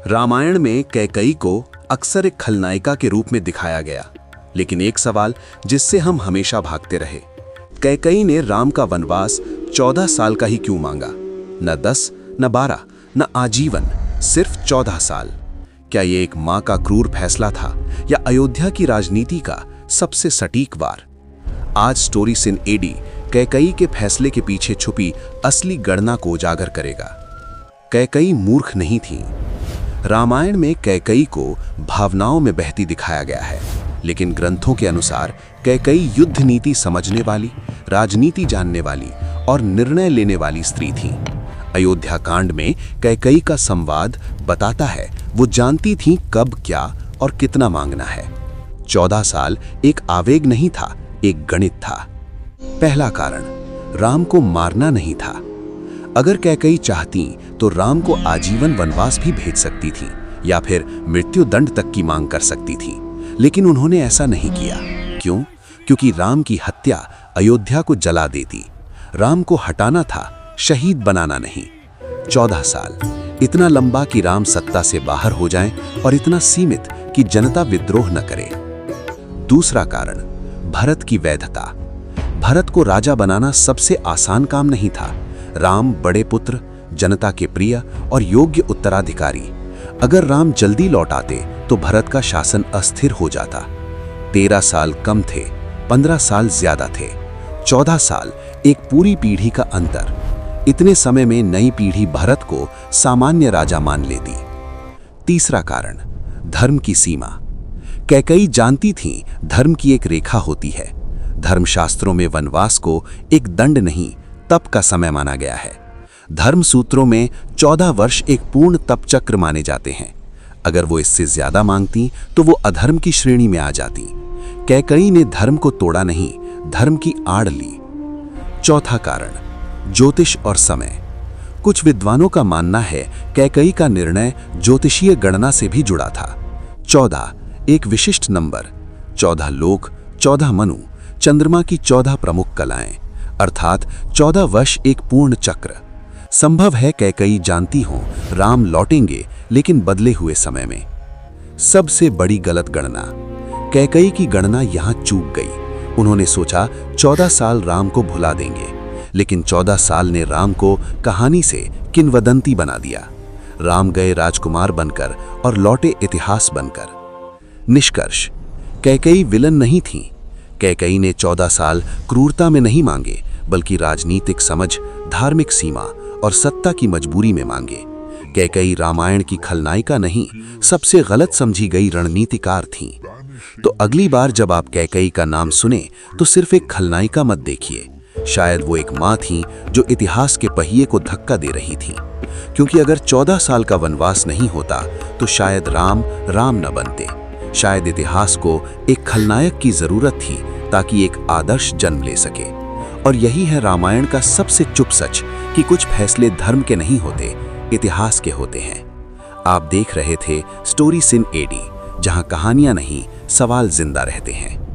रामायण में कैकई को अक्सर एक खलनायिका के रूप में दिखाया गया, लेकिन एक सवाल जिससे हम हमेशा भागते रहे, कैकई ने राम का वनवास 14 साल का ही क्यों मांगा? न 10, न 12, न आजीवन, सिर्फ 14 साल। क्या ये एक मां का क्रूर फैसला था या अयोध्या की राजनीति का सबसे सटीक वार? आज स्टोरी सिन एडी कैकई के फैसले के पीछे छुपी असली गणना को उजागर करेगा। कैकई मूर्ख नहीं थी। रामायण में कैकई को भावनाओं में बहती दिखाया गया है, लेकिन ग्रंथों के अनुसार कैकई युद्ध नीति समझने वाली, राजनीति जानने वाली और निर्णय लेने वाली स्त्री थी। अयोध्या कांड में कैकई का संवाद बताता है वो जानती थी कब, क्या और कितना मांगना है। 14 साल एक आवेग नहीं था, एक गणित था। पहला कारण, राम को मारना नहीं था। अगर कैकई चाहती तो राम को आजीवन वनवास भी भेज सकती थी या फिर मृत्यु दंड तक की मांग कर सकती थी, लेकिन उन्होंने ऐसा नहीं किया। क्यों? क्योंकि राम की हत्या अयोध्या को जला देती। राम को हटाना था, शहीद बनाना नहीं। 14 साल इतना लंबा कि राम सत्ता से बाहर हो जाएं और इतना सीमित कि जनता विद्रोह न करे। दूसरा कारण, भरत की वैधता। भरत को राजा बनाना सबसे आसान काम नहीं था। राम बड़े पुत्र, जनता के प्रिय और योग्य उत्तराधिकारी। अगर राम जल्दी लौट आते तो भरत का शासन अस्थिर हो जाता। 13 साल कम थे, 15 साल ज्यादा थे। 14 साल एक पूरी पीढ़ी का अंतर। इतने समय में नई पीढ़ी भरत को सामान्य राजा मान लेती। तीसरा कारण, धर्म की सीमा। कैकई जानती थी धर्म की एक रेखा होती है। धर्मशास्त्रों में वनवास को एक दंड नहीं, तप का समय माना गया है। धर्म सूत्रों में 14 वर्ष एक पूर्ण तप चक्र माने जाते हैं। अगर वो इससे ज्यादा मांगती तो वो अधर्म की श्रेणी में आ जाती। कैकई ने धर्म को तोड़ा नहीं, धर्म की आड़ ली। चौथा कारण, ज्योतिष और समय। कुछ विद्वानों का मानना है कैकई का निर्णय ज्योतिषीय गणना से भी जुड़ा था। 14 एक विशिष्ट नंबर, 14 लोक, 14 मनु, चंद्रमा की 14 प्रमुख कलाएं, अर्थात 14 वर्ष एक पूर्ण चक्र। संभव है कैकई जानती हो राम लौटेंगे, लेकिन बदले हुए समय में। सबसे बड़ी गलत गणना, कैकई की गणना यहां चूक गई। उन्होंने सोचा 14 साल राम को भुला देंगे, लेकिन 14 साल ने राम को कहानी से किंवदंती बना दिया। राम गए राजकुमार बनकर और लौटे इतिहास बनकर। निष्कर्ष, कैकई विलन नहीं थी। कैकई ने 14 साल क्रूरता में नहीं मांगे, बल्कि राजनीतिक समझ, धार्मिक सीमा और सत्ता की मजबूरी में मांगे। कैकई रामायण की खलनायिका नहीं, सबसे गलत समझी गई रणनीतिकार थी। तो अगली बार जब आप कैकई का नाम सुने तो सिर्फ एक खलनायिका मत देखिए। शायद वो एक मां थी जो इतिहास के पहिए को धक्का दे रही थी। क्योंकि अगर 14 साल का वनवास नहीं होता तो शायद राम न बनते। शायद इतिहास को एक खलनायक की जरूरत थी ताकि एक आदर्श जन्म ले सके। और यही है रामायण का सबसे चुप सच कि कुछ फैसले धर्म के नहीं होते, इतिहास के होते हैं। आप देख रहे थे स्टोरी सिन एडी, जहां कहानियां नहीं, सवाल जिंदा रहते हैं।